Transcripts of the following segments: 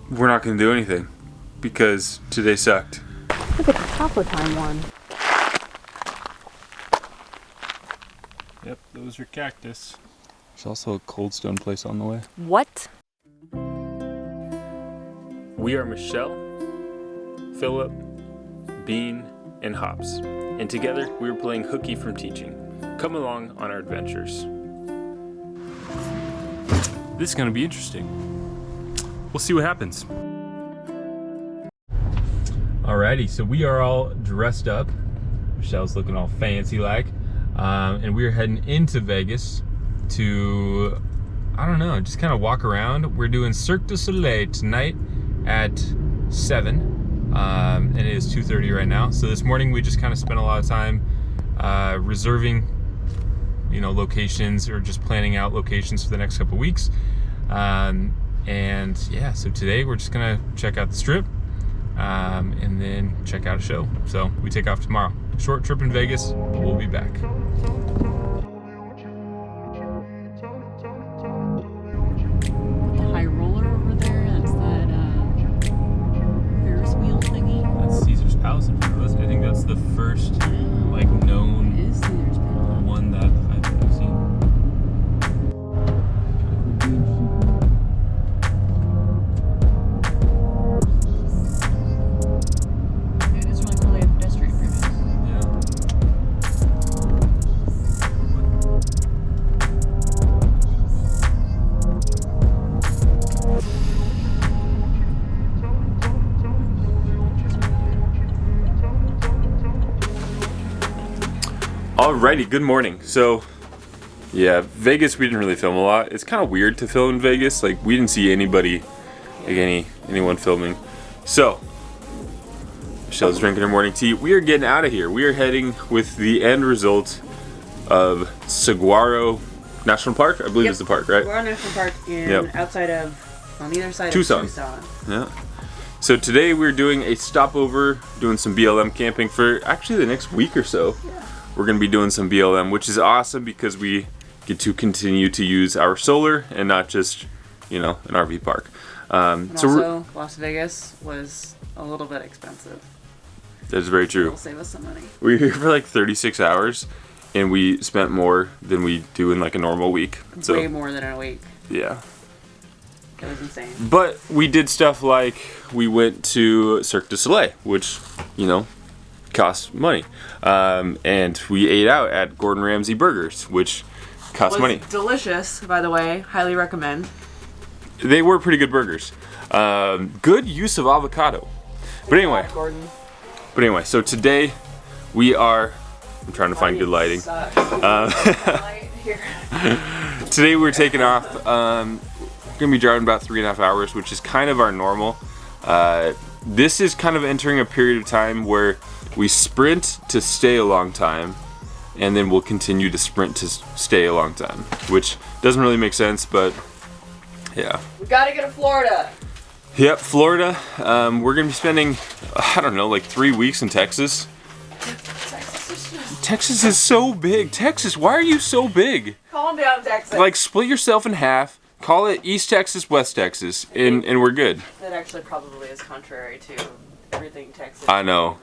we're not gonna do anything because today sucked. Look at the Taco Time one. Yep, those are cactus. There's also a cold stone place on the way. What? We are Michelle, Philip, Bean, and Hops, and together we are playing hooky from teaching. Come along on our adventures. This is going to be interesting. We'll see what happens. Alrighty, so we are all dressed up. Michelle's looking all fancy like, and we are heading into Vegas to, I don't know, just kind of walk around. We're doing Cirque Du Soleil tonight at 7, and it is 2:30 right now. So this morning we just kind of spent a lot of time reserving, you know, locations or just planning out locations for the next couple weeks. And yeah, so today we're just gonna check out the strip and then check out a show. So we take off tomorrow. Short trip in Vegas, but we'll be back. I think that's the first, like, known one that I've seen. It is really cool. They have pedestrian improvements. Alrighty, good morning. So, yeah, Vegas we didn't really film a lot. It's kind of weird to film in Vegas. Like, we didn't see anybody, like anyone filming. So, Michelle's drinking her morning tea. We are getting out of here. We are heading with the end result of Saguaro National Park. I believe it's the park, right? Saguaro National Park outside of, on either side Tucson. of Tucson. Yeah. So today we're doing a stopover, doing some BLM camping for actually the next week or so. Yeah. We're going to be doing some BLM, which is awesome because we get to continue to use our solar and not just, you know, an RV park. And so also, Las Vegas was a little bit expensive. That's very true. It'll save us some money. We were here for like 36 hours, and we spent more than we do in like a normal week. So, way more than a week. Yeah. It was insane. But we did stuff like we went to Cirque Du Soleil, which, you know, cost money, and we ate out at Gordon Ramsay Burgers, which cost money. Delicious, by the way. Highly recommend. They were pretty good burgers. Good use of avocado. But anyway, Gordon. So today we are. I'm trying to find good lighting. Today we're taking off. We're gonna be driving about 3.5 hours, which is kind of our normal. This is kind of entering a period of time where we sprint to stay a long time, and then we'll continue to sprint to stay a long time, which doesn't really make sense, but yeah. We gotta go to Florida. Yep, Florida. We're gonna be spending, I don't know, like 3 weeks in Texas. Texas is so big. Texas, why are you so big? Calm down, Texas. Like, split yourself in half. Call it East Texas, West Texas, and we're good. That actually probably is contrary to everything Texas. I know.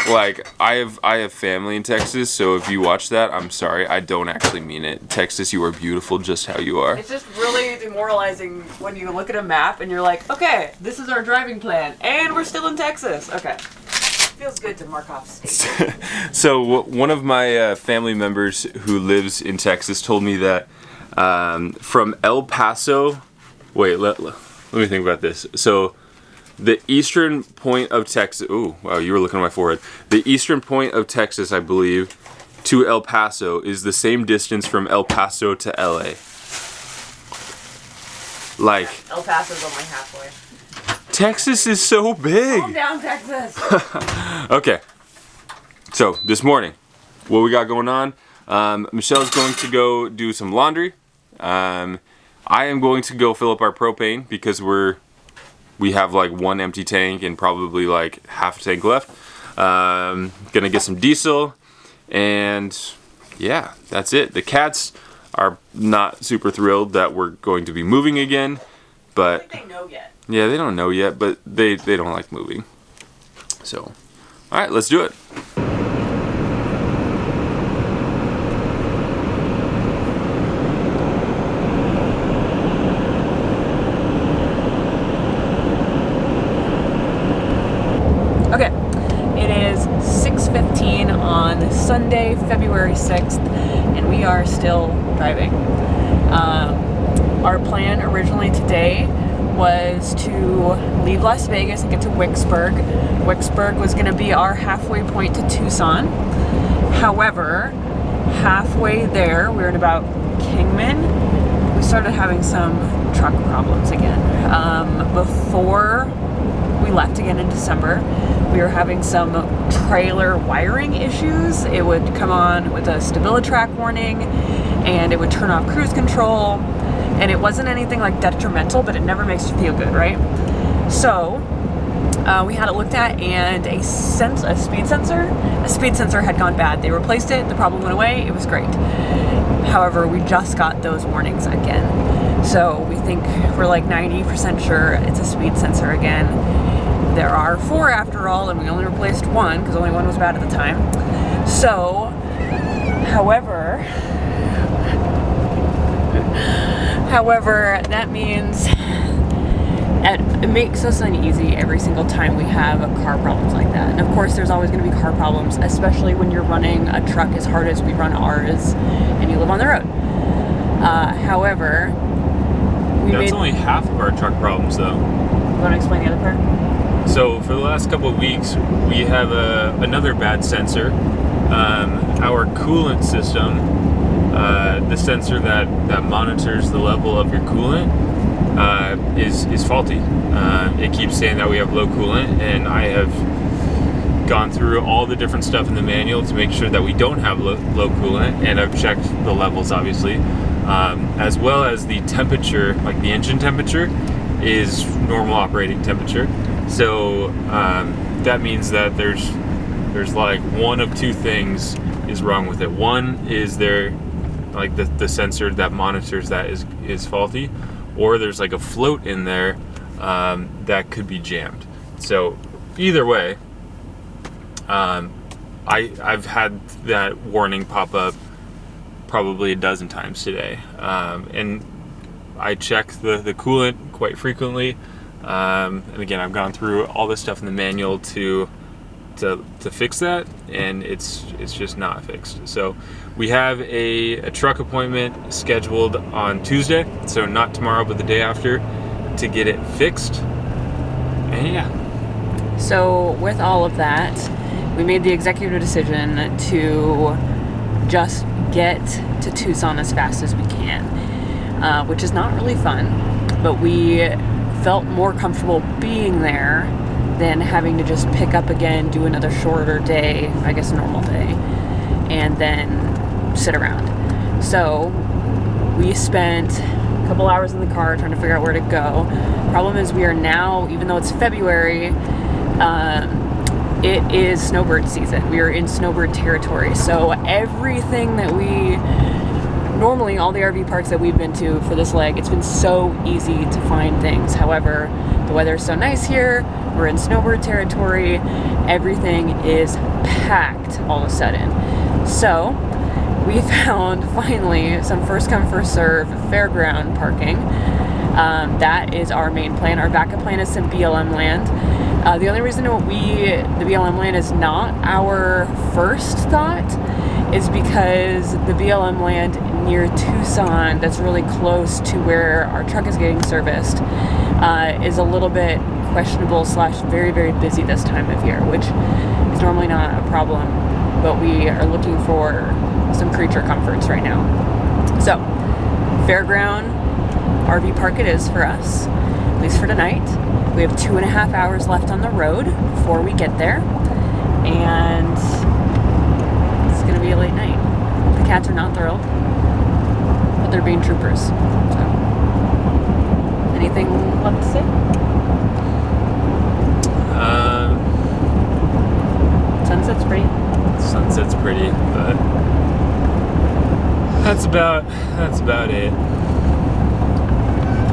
Like, I have family in Texas, so if you watch that, I'm sorry. I don't actually mean it. Texas, you are beautiful just how you are. It's just really demoralizing when you look at a map and you're like, okay, this is our driving plan, and we're still in Texas. Okay. Feels good to mark off state. So one of my family members who lives in Texas told me that from El Paso, wait, let me think about this. So the eastern point of Texas, ooh, wow, you were looking at my forehead. The eastern point of Texas, I believe, to El Paso is the same distance from El Paso to LA. Like, El Paso's only halfway. Texas is so big. Calm down, Texas. Okay. So this morning, what we got going on? Michelle's going to go do some laundry. I am going to go fill up our propane because we have like one empty tank and probably like half a tank left. Gonna get some diesel, and yeah, that's it. The cats are not super thrilled that we're going to be moving again, but I don't think they know yet. Yeah, they don't know yet, but they don't like moving. So, all right, let's do it. Okay, it is 6:15 on Sunday, February 6th, and we are still driving. Our plan originally today was to leave Las Vegas and get to Wicksburg. Wicksburg was going to be our halfway point to Tucson. However, halfway there, we were at about Kingman, we started having some truck problems again. Before we left again in December, we were having some trailer wiring issues. It would come on with a StabiliTrak warning, and it would turn off cruise control, and it wasn't anything like detrimental, but it never makes you feel good, right? So we had it looked at, and a speed sensor had gone bad. They replaced it, the problem went away, it was great. However, we just got those warnings again. So we think we're like 90% sure it's a speed sensor again. There are 4 after all, and we only replaced 1 because only 1 was bad at the time. So, however, that means it makes us uneasy every single time we have car problems like that. And of course, there's always going to be car problems, especially when you're running a truck as hard as we run ours and you live on the road. However, That's only half of our truck problems, though. You want to explain the other part? So for the last couple of weeks, we have another bad sensor. Our coolant system, the sensor that monitors the level of your coolant, is faulty. It keeps saying that we have low coolant, and I have gone through all the different stuff in the manual to make sure that we don't have low coolant, and I've checked the levels, obviously, as well as the temperature, like the engine temperature, is normal operating temperature. So that means that there's like one of 2 things is wrong with it. One is like the sensor that monitors that is faulty, or there's like a float in there that could be jammed. So either way, I've had that warning pop up probably a dozen times today, and I check the coolant quite frequently. And again, I've gone through all this stuff in the manual to fix that, and it's just not fixed. So we have a truck appointment scheduled on Tuesday, so not tomorrow but the day after, to get it fixed. And yeah. So with all of that, we made the executive decision to just get to Tucson as fast as we can, which is not really fun, but we felt more comfortable being there than having to just pick up again, do another shorter day, I guess a normal day, and then sit around. So we spent a couple hours in the car trying to figure out where to go. Problem is, we are now, even though it's February, it is snowbird season. We are in snowbird territory. So everything that normally all the RV parks that we've been to for this leg, it's been so easy to find things. However, the weather's so nice here, we're in snowbird territory, everything is packed all of a sudden. So we found finally some first come first serve fairground parking. That is our main plan. Our backup plan is some BLM land. The only reason the BLM land is not our first thought is because the BLM land near Tucson, that's really close to where our truck is getting serviced, is a little bit questionable / very, very busy this time of year, which is normally not a problem, but we are looking for some creature comforts right now. So, fairground RV park it is for us, at least for tonight. We have 2.5 hours left on the road before we get there, and it's going to be a late night. The cats are not thrilled, but they're being troopers. So, anything left to say? Sunset's pretty. Sunset's pretty, but that's about it.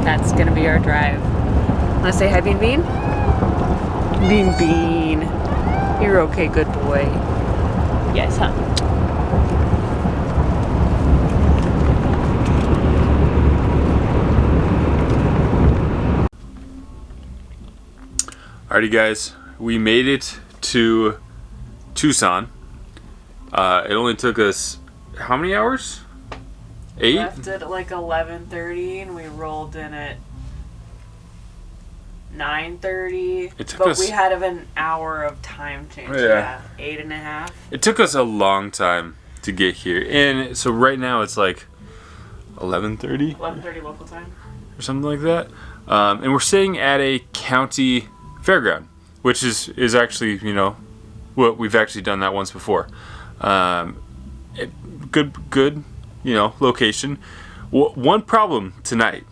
That's gonna be our drive Wanna say hi, Bean Bean? Bean Bean. You're okay, good boy. Yes, huh? Alrighty guys, we made it to Tucson. It only took us how many hours? 8? Left at like 11:30 and we rolled in at 9:30. But we had an hour of time change. Yeah, 8.5. It took us a long time to get here, and so right now it's like 11:30. 11:30 local time, or something like that. And we're staying at a county fairground, which is actually, you know, well, we've actually done that once before. Good, you know, location. One problem tonight.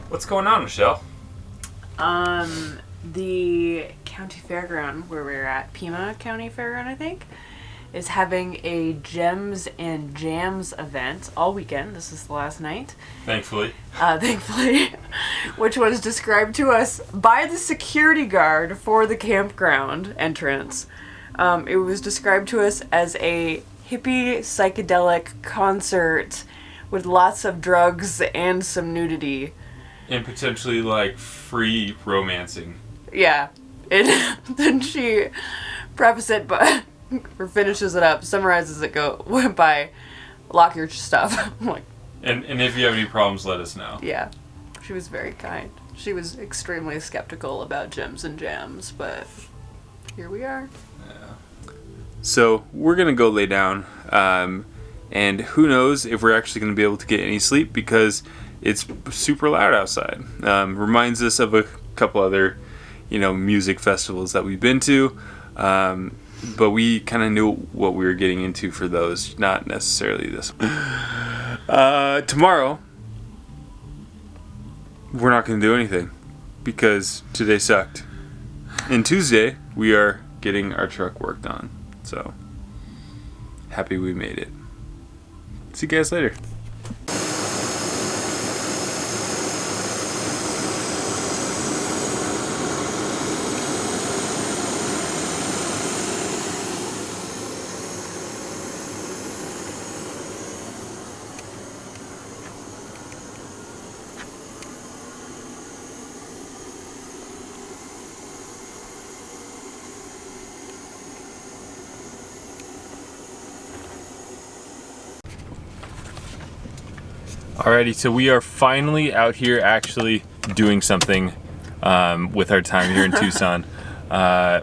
What's going on, Michelle? The county fairground where we're at, Pima County Fairground, I think, is having a Gems and Jams event all weekend. This is the last night. Thankfully. Which was described to us by the security guard for the campground entrance. It was described to us as a hippie psychedelic concert with lots of drugs and some nudity. And potentially, like, free romancing. Yeah. Then she prefaces it by, or finishes it up, summarizes it by, lock your stuff. I'm like, and if you have any problems, let us know. Yeah. She was very kind. She was extremely skeptical about gems and jams, but here we are. Yeah. So, we're going to go lay down, and who knows if we're actually going to be able to get any sleep, because it's super loud outside. Reminds us of a couple other, you know, music festivals that we've been to. But we kind of knew what we were getting into for those, not necessarily this one. Tomorrow, we're not going to do anything because today sucked. And Tuesday, we are getting our truck worked on. So, happy we made it. See you guys later. Alrighty, so we are finally out here actually doing something with our time here in Tucson.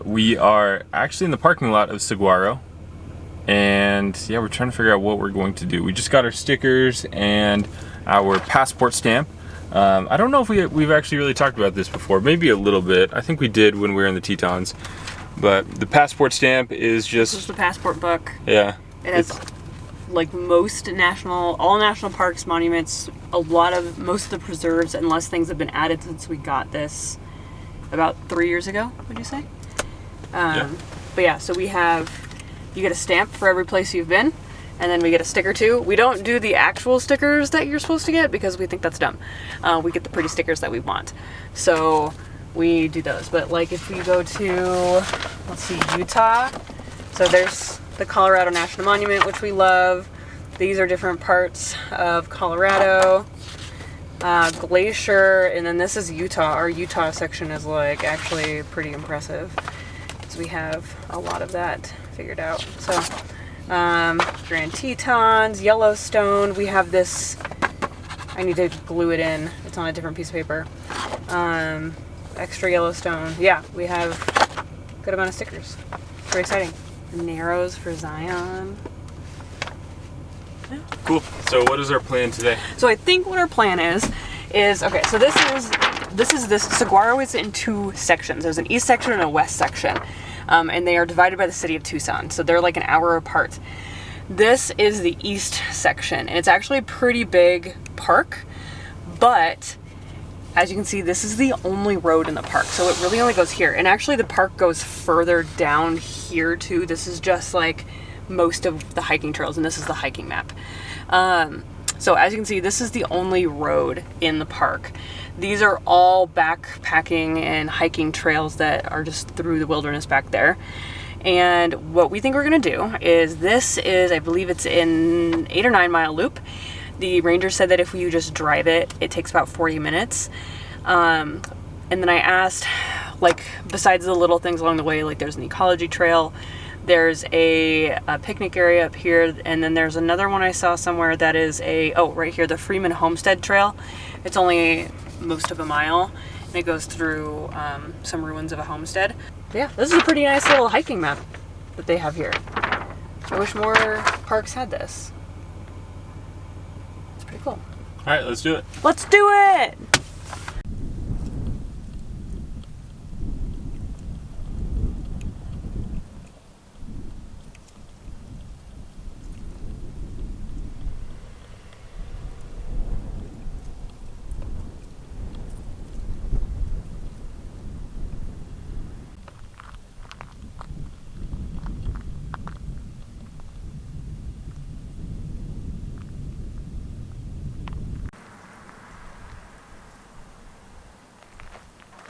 We are actually in the parking lot of Saguaro, and yeah, we're trying to figure out what we're going to do. We just got our stickers and our passport stamp. I don't know if we've actually really talked about this before, maybe a little bit. I think we did when we were in the Tetons, but the passport stamp is just... This is the passport book. Yeah. It has... like all national parks, monuments, most of the preserves, unless things have been added since we got this about 3 years ago, would you say? Yeah. But yeah, so you get a stamp for every place you've been, and then we get a sticker too. We don't do the actual stickers that you're supposed to get because we think that's dumb. We get the pretty stickers that we want. So we do those. But like if we go to, let's see, Utah, so there's the Colorado National Monument, which we love. These are different parts of Colorado. Glacier, and then this is Utah. Our Utah section is like actually pretty impressive. So we have a lot of that figured out. So Grand Tetons, Yellowstone. We have this, I need to glue it in. It's on a different piece of paper. Extra Yellowstone. Yeah, we have a good amount of stickers. Very exciting. Narrows for Zion. Yeah. Cool. So what is our plan today? So I think what our plan is okay, so this Saguaro is in 2 sections. There's an east section and a west section. And they are divided by the city of Tucson. So they're like an hour apart. This is the east section, and it's actually a pretty big park, but as you can see, this is the only road in the park, so it really only goes here. And actually the park goes further down here too. This is just like most of the hiking trails, and this is the hiking map. So as you can see, this is the only road in the park. These are all backpacking and hiking trails that are just through the wilderness back there. And what we think we're gonna do is, this is, I believe it's in 8 or 9 mile loop. The ranger said that if you just drive it, it takes about 40 minutes. And then I asked, like, besides the little things along the way, like there's an ecology trail, there's a picnic area up here, and then there's another one I saw somewhere that is right here, the Freeman Homestead Trail. It's only most of a mile, and it goes through some ruins of a homestead. But yeah, this is a pretty nice little hiking map that they have here. I wish more parks had this. Pretty cool. All right, let's do it. Let's do it!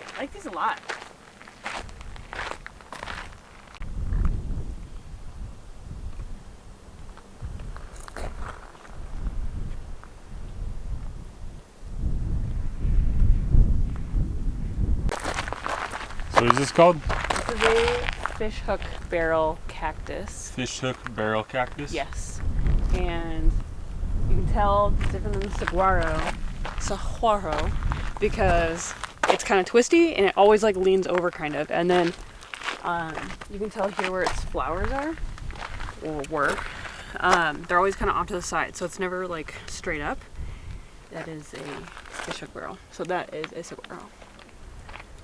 I like these a lot. So what is this called? This is a fish hook barrel cactus. Fish hook barrel cactus? Yes. And you can tell it's different than the saguaro, because it's kind of twisty and it always like leans over kind of. And then you can tell here where its flowers are, or were. They're always kind of off to the side, so it's never like straight up. That is a fish hook barrel. So that is a saguaro.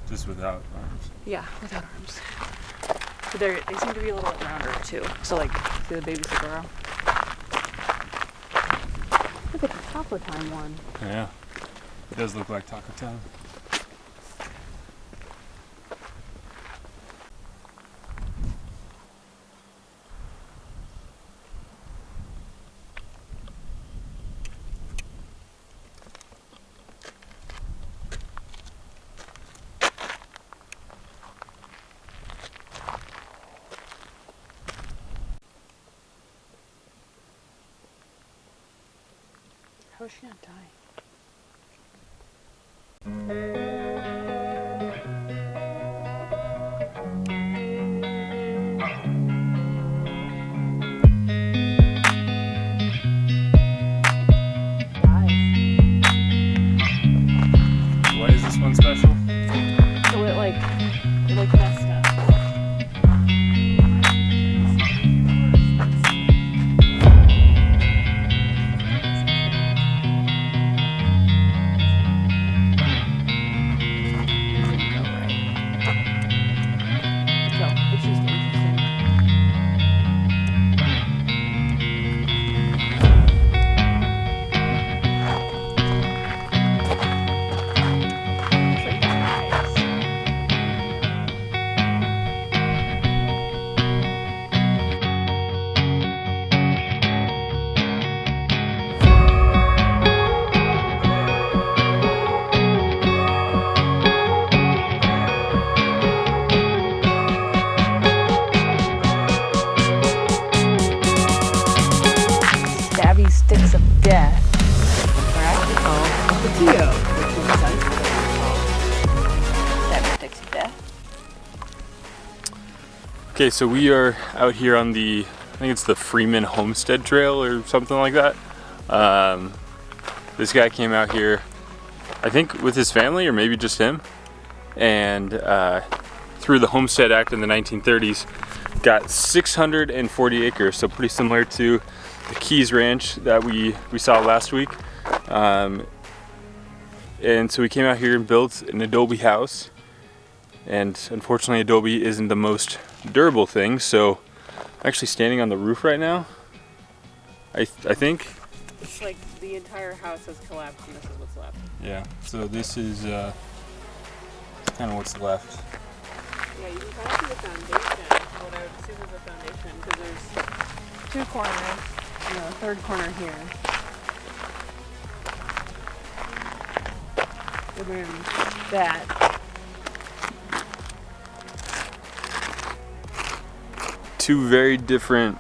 Just without arms? Yeah, without arms. But they seem to be a little bit rounder too. So like, see the baby saguaro? Look at the Taco Time one. Yeah, it does look like Taco Time. How is she not dying? Why is this one special? So it like messed up. Sticks of death. They're actually called Patillo, which makes sense. Stabby sticks of death. Okay, so we are out here on the, I think it's the Freeman Homestead Trail or something like that. This guy came out here, I think with his family or maybe just him, and through the Homestead Act in the 1930s, got 640 acres, so pretty similar to the Keys Ranch that we saw last week. And so we came out here and built an adobe house, and unfortunately adobe isn't the most durable thing, so I'm actually standing on the roof right now, I think. It's like the entire house has collapsed and this is what's left. Yeah, so this is kind of what's left. Yeah, you can kind of see the foundation, what I would assume is the foundation, because there's 2 corners, you know, a 3rd corner here. And then that. 2 very different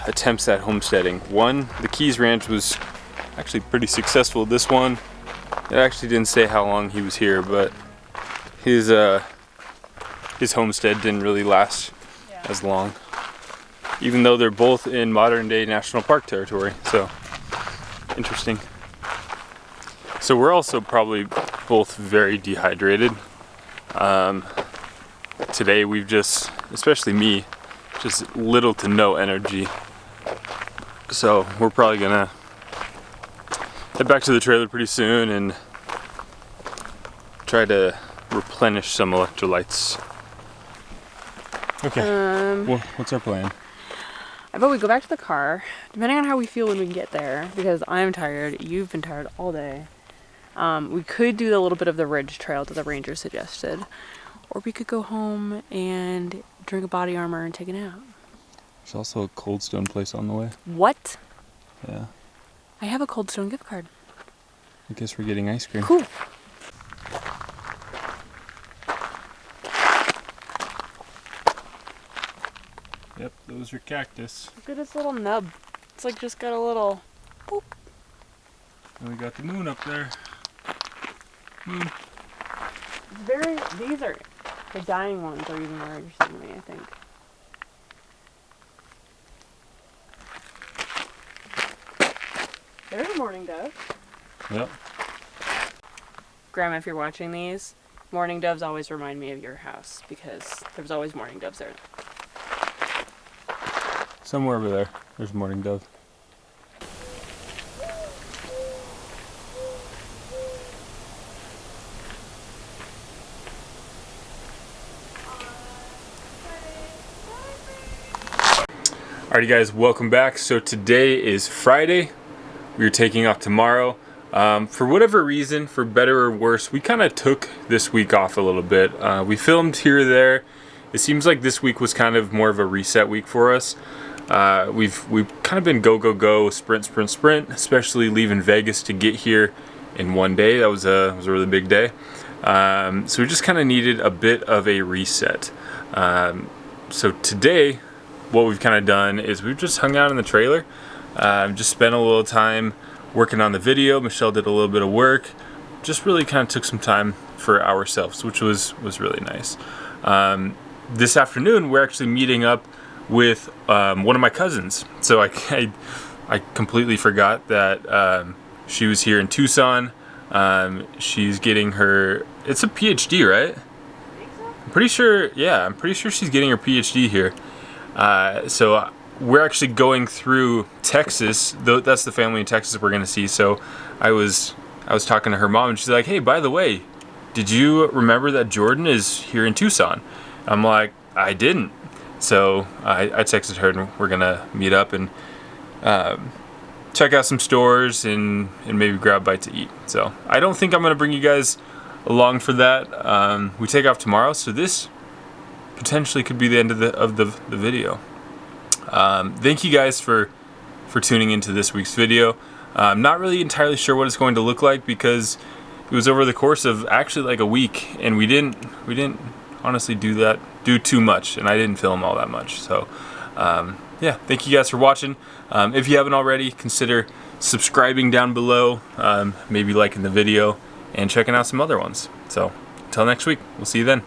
attempts at homesteading. One, the Keys Ranch was actually pretty successful. This one, it actually didn't say how long he was here, but his homestead didn't really last as long, even though they're both in modern day national park territory. So interesting. So we're also probably both very dehydrated. Today we've just, especially me, just little to no energy. So we're probably gonna head back to the trailer pretty soon and try to replenish some electrolytes. Okay, what's our plan? I bet we go back to the car, depending on how we feel when we get there, because I'm tired, you've been tired all day. We could do a little bit of the ridge trail that the ranger suggested, or we could go home and drink a body armor and take a nap. There's also a Cold Stone place on the way. What? Yeah. I have a Cold Stone gift card. I guess we're getting ice cream. Cool. Yep, those are cactus. Look at its little nub. It's like just got a little boop. And we got the moon up there. Moon. These are, the dying ones are even more interesting to me, I think. There's a mourning dove. Yep. Grandma, if you're watching these, mourning doves always remind me of your house because there's always mourning doves there. Somewhere over there, there's a mourning dove. Alrighty guys, welcome back. So today is Friday. We are taking off tomorrow. For whatever reason, for better or worse, we kind of took this week off a little bit. We filmed here or there. It seems like this week was kind of more of a reset week for us. We've kind of been go, sprint, especially leaving Vegas to get here in one day. That was a really big day. So we just kind of needed a bit of a reset. So today, what we've kind of done is we've just hung out in the trailer, just spent a little time working on the video. Michelle did a little bit of work, just really kind of took some time for ourselves, which was really nice. This afternoon, we're actually meeting up with one of my cousins. So I completely forgot that she was here in Tucson. She's getting her, it's a PhD, right? I'm pretty sure, yeah, I'm pretty sure she's getting her PhD here. So we're actually going through Texas. That's the family in Texas we're gonna see. So I was talking to her mom and she's like, hey, by the way, did you remember that Jordan is here in Tucson? I'm like, I didn't. So I texted her and we're gonna meet up and check out some stores and maybe grab a bite to eat. So I don't think I'm gonna bring you guys along for that. We take off tomorrow, so this potentially could be the end of the video. Thank you guys for tuning into this week's video. I'm not really entirely sure what it's going to look like because it was over the course of actually like a week, and we didn't honestly do too much, and I didn't film all that much. So yeah, thank you guys for watching. If you haven't already, consider subscribing down below, maybe liking the video and checking out some other ones. So until next week, we'll see you then.